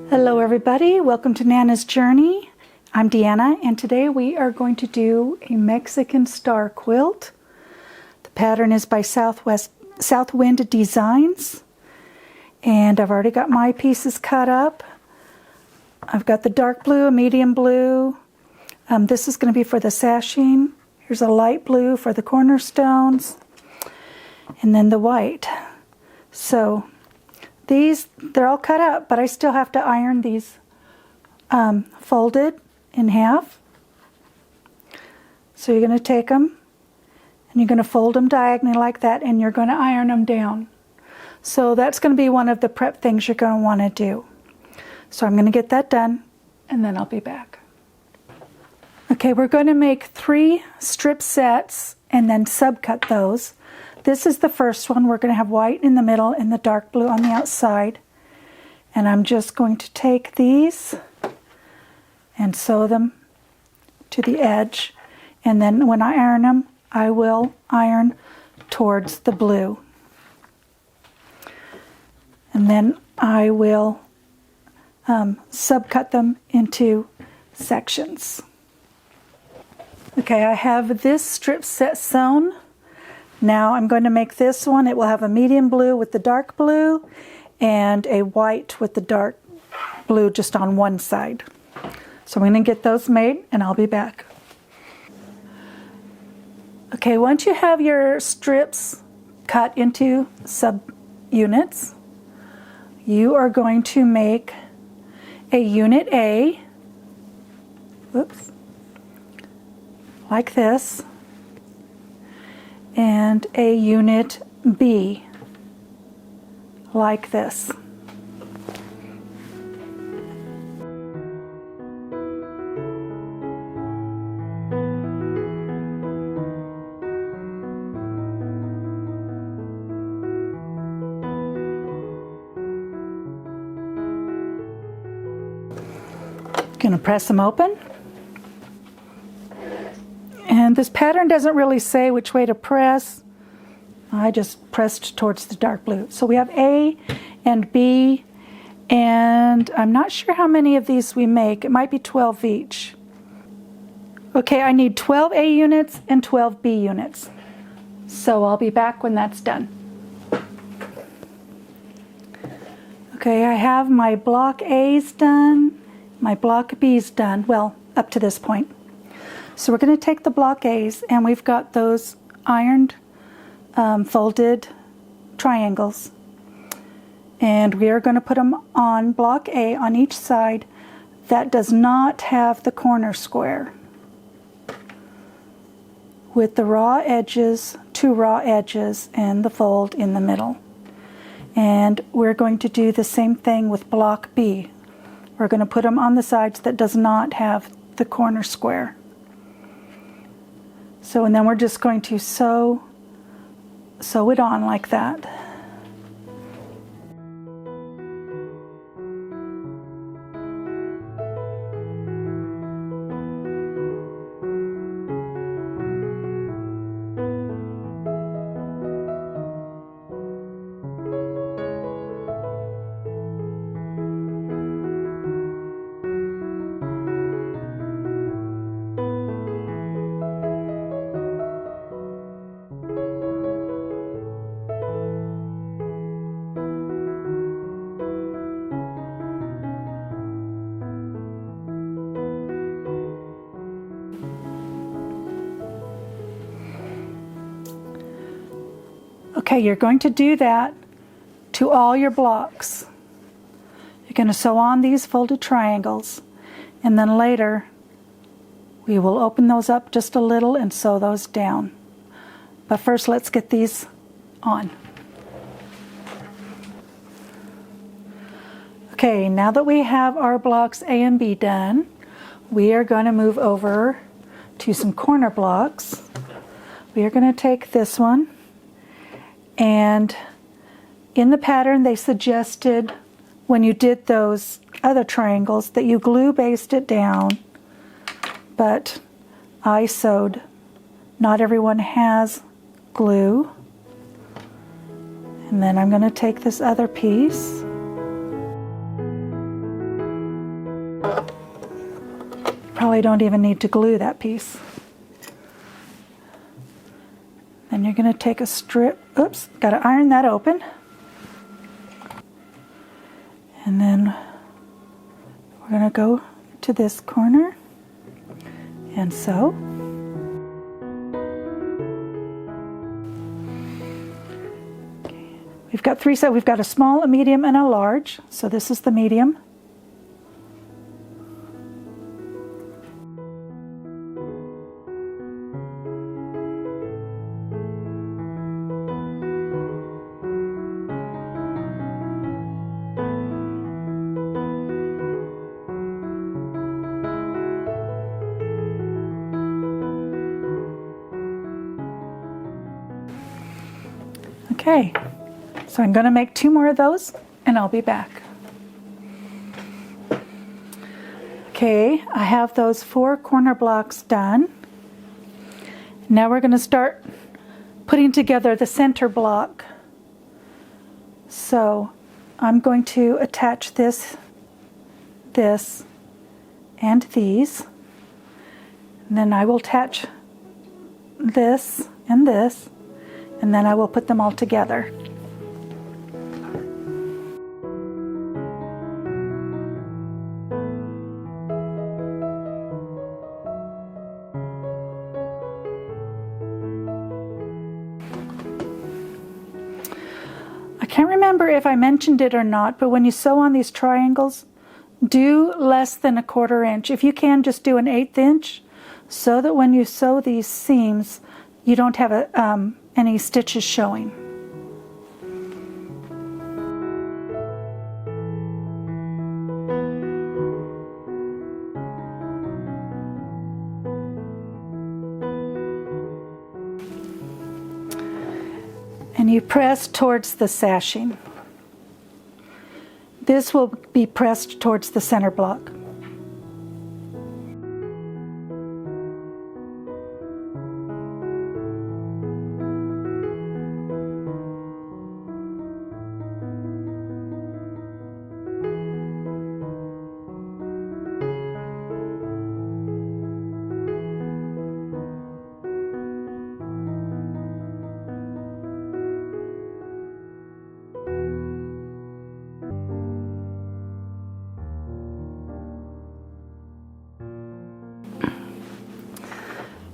Hello everybody, welcome to Nana's Journey. I'm Deanna and today we are going to do a Mexican star quilt. The pattern is by Southwind Designs and I've already got my pieces cut up. I've got the dark blue, a medium blue. This is going to be for the sashing. Here's a light blue for the cornerstones and then the white. So they're all cut up, but I still have to iron these folded in half. So you're going to take them and you're going to fold them diagonally like that, and you're going to iron them down. So that's going to be one of the prep things you're going to want to do. So I'm going to get that done and then I'll be back. Okay, we're going to make 3 strip sets and then subcut those. This is the first one. We're going to have white in the middle and the dark blue on the outside. And I'm just going to take these and sew them to the edge. And then when I iron them, I will iron towards the blue. And then I will subcut them into sections. Okay, I have this strip set sewn. Now I'm going to make this one. It will have a medium blue with the dark blue and a white with the dark blue just on one side. So I'm going to get those made and I'll be back. Okay, once you have your strips cut into sub-units, you are going to make a unit A, whoops, like this, and a unit B like this. Going to press them open. And this pattern doesn't really say which way to press. I just pressed towards the dark blue. So we have A and B, and I'm not sure how many of these we make. It might be 12 each. Okay, I need 12 A units and 12 B units. So I'll be back when that's done. Okay, I have my block A's done, my block B's done, well, up to this point. So we're going to take the block A's, and we've got those ironed folded triangles, and we are going to put them on block A on each side that does not have the corner square, with the raw edges, 2 raw edges, and the fold in the middle. And we're going to do the same thing with block B. We're going to put them on the sides that does not have the corner square. So, and then we're just going to sew it on like that. Okay, you're going to do that to all your blocks. You're going to sew on these folded triangles, and then later we will open those up just a little and sew those down. But first, let's get these on. Okay, now that we have our blocks A and B done, we are going to move over to some corner blocks. We are going to take this one, and in the pattern they suggested when you did those other triangles that you glue baste it down, but I sewed. Not everyone has glue. And then I'm going to take this other piece probably don't even need to glue that piece. Then you're going to take a strip, oops, got to iron that open. And then we're going to go to this corner and sew. Okay. We've got three sets. We've got a small, a medium, and a large. So this is the medium. Okay, so I'm going to make 2 more of those and I'll be back. Okay, I have those 4 corner blocks done. Now we're going to start putting together the center block. So I'm going to attach this, and these. And then I will attach this and this. And then I will put them all together. I can't remember if I mentioned it or not, but when you sew on these triangles, do less than 1/4 inch. If you can, just do an 1/8 inch, so that when you sew these seams, you don't have any stitches showing. And you press towards the sashing. This will be pressed towards the center block.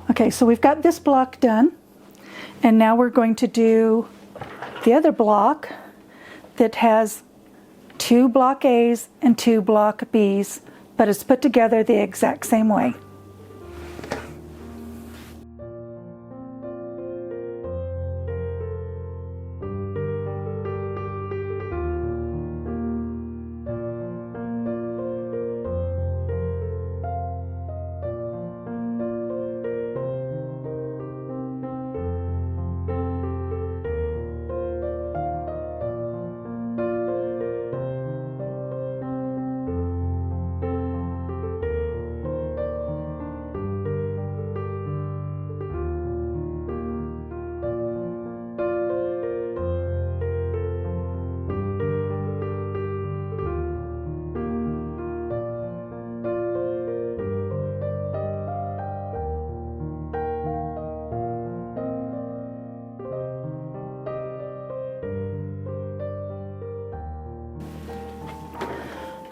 Okay, so we've got this block done, and now we're going to do the other block that has 2 block A's and 2 block B's, but it's put together the exact same way.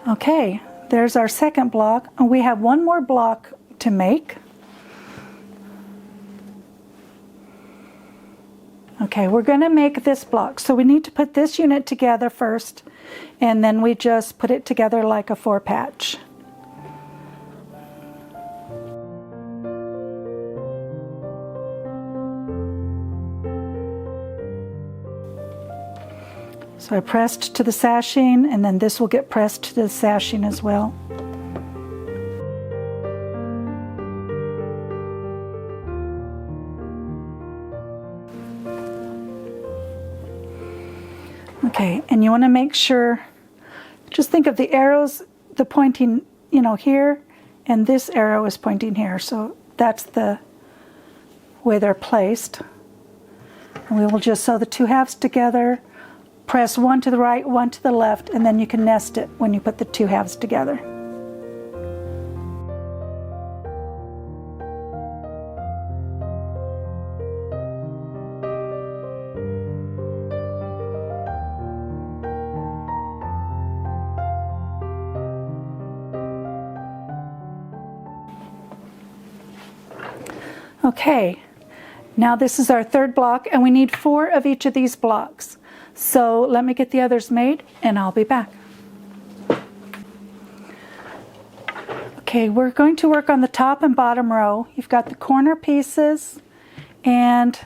Okay, there's our second block, and we have 1 more block to make. Okay, we're going to make this block. So we need to put this unit together first, and then we just put it together like a 4-patch. So I pressed to the sashing, and then this will get pressed to the sashing as well. Okay, and you want to make sure, just think of the arrows, the pointing, here, and this arrow is pointing here. So that's the way they're placed. And we will just sew the 2 halves together. Press 1 to the right, 1 to the left, and then you can nest it when you put the 2 halves together. Okay, now this is our third block, and we need 4 of each of these blocks. So let me get the others made and I'll be back. Okay, we're going to work on the top and bottom row. You've got the corner pieces and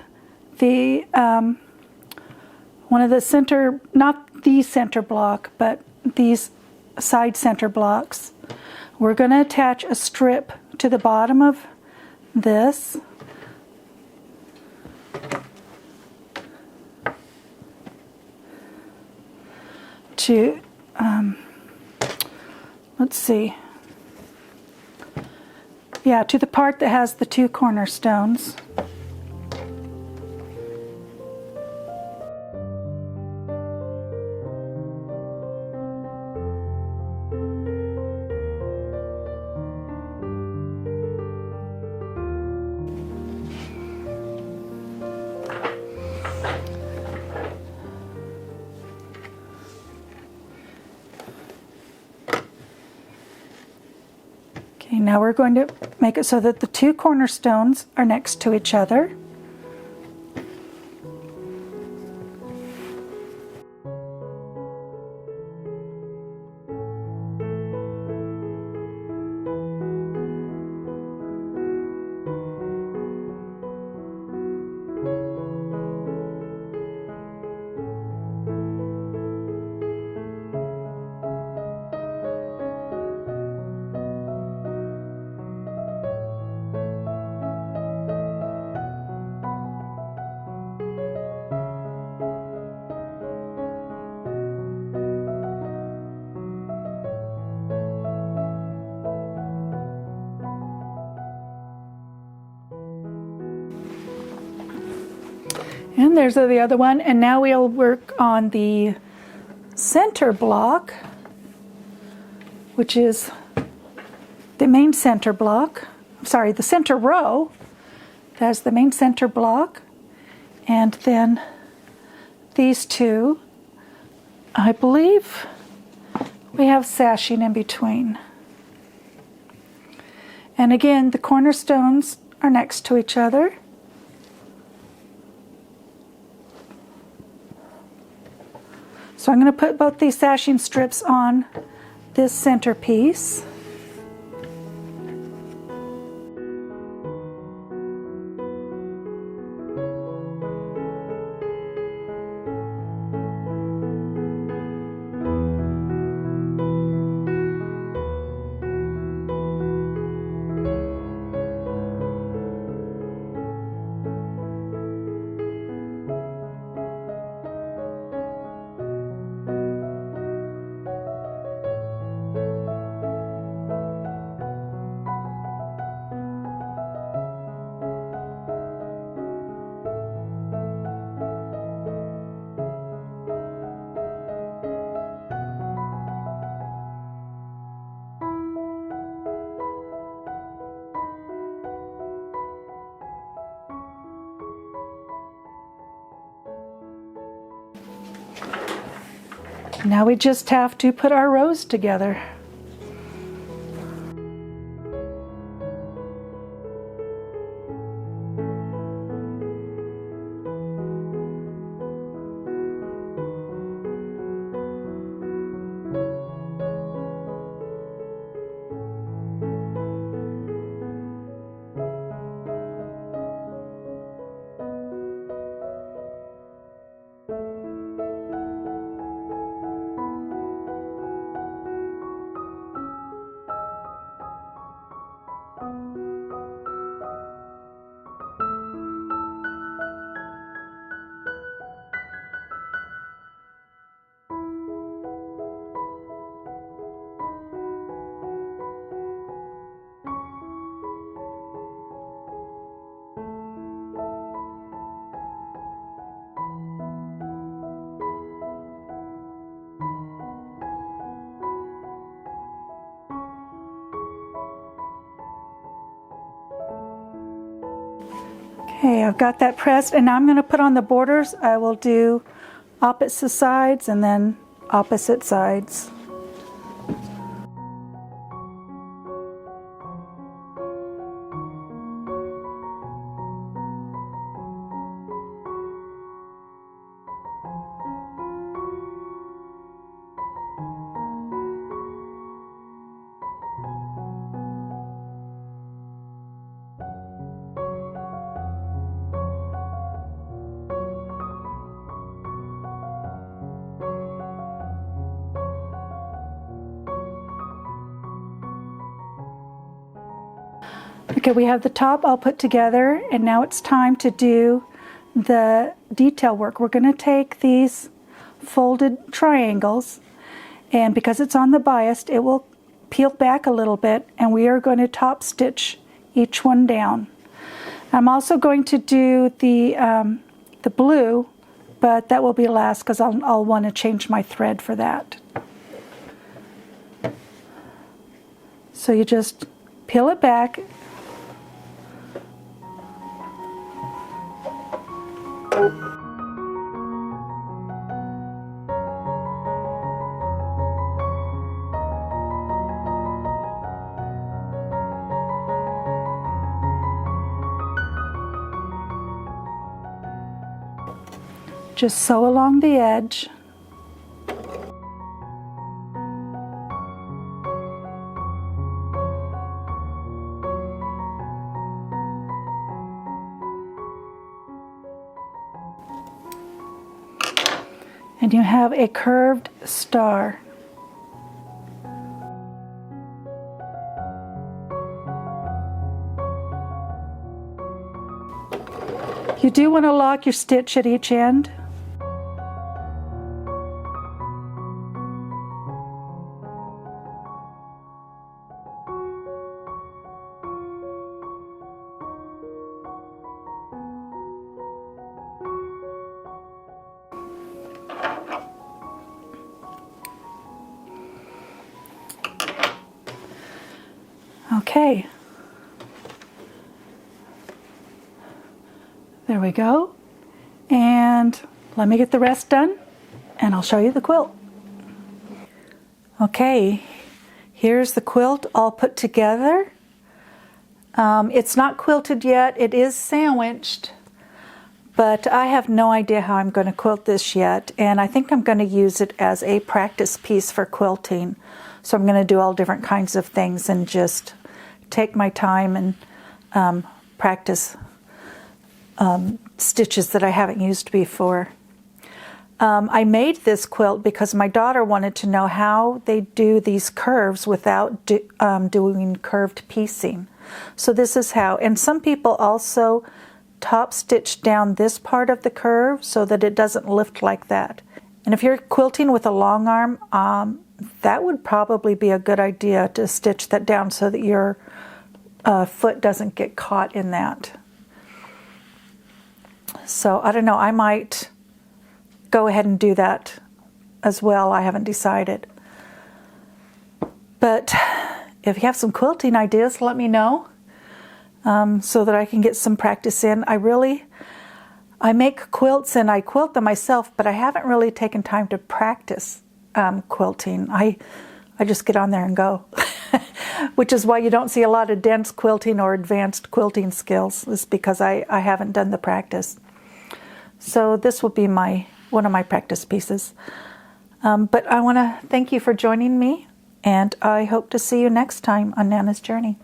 the one of the center, not the center block, but these side center blocks. We're going to attach a strip to the bottom of this. To, let's see. Yeah, to the part that has the 2 cornerstones. Okay, now we're going to make it so that the 2 cornerstones are next to each other. And there's the other one, and now we'll work on the center block, which is the main center block. Sorry, the center row. That's the main center block, and then these 2, I believe we have sashing in between. And again, the cornerstones are next to each other. So I'm going to put both these sashing strips on this center piece. Now we just have to put our rows together. Okay, I've got that pressed, and now I'm going to put on the borders. I will do opposite sides and then opposite sides. Okay, we have the top all put together, and now it's time to do the detail work. We're going to take these folded triangles, and because it's on the bias, it will peel back a little bit, and we are going to top stitch each one down. I'm also going to do the blue, but that will be last because I'll want to change my thread for that. So you just peel it back. Just sew along the edge. And you have a curved star. You do want to lock your stitch at each end. Okay, there we go, and let me get the rest done and I'll show you the quilt. Okay, here's the quilt all put together. It's not quilted yet, it is sandwiched, but I have no idea how I'm going to quilt this yet, and I think I'm going to use it as a practice piece for quilting. So I'm going to do all different kinds of things and just take my time and practice stitches that I haven't used before. I made this quilt because my daughter wanted to know how they do these curves without doing curved piecing. So this is how, and some people also top stitch down this part of the curve so that it doesn't lift like that. And if you're quilting with a long arm, that would probably be a good idea to stitch that down so that your foot doesn't get caught in that. So I don't know, I might go ahead and do that as well. I haven't decided. But if you have some quilting ideas, let me know so that I can get some practice in. I make quilts and I quilt them myself, but I haven't really taken time to practice quilting. I just get on there and go. Which is why you don't see a lot of dense quilting or advanced quilting skills, is because I haven't done the practice. So this will be one of my practice pieces. But I want to thank you for joining me, and I hope to see you next time on Nana's Journey.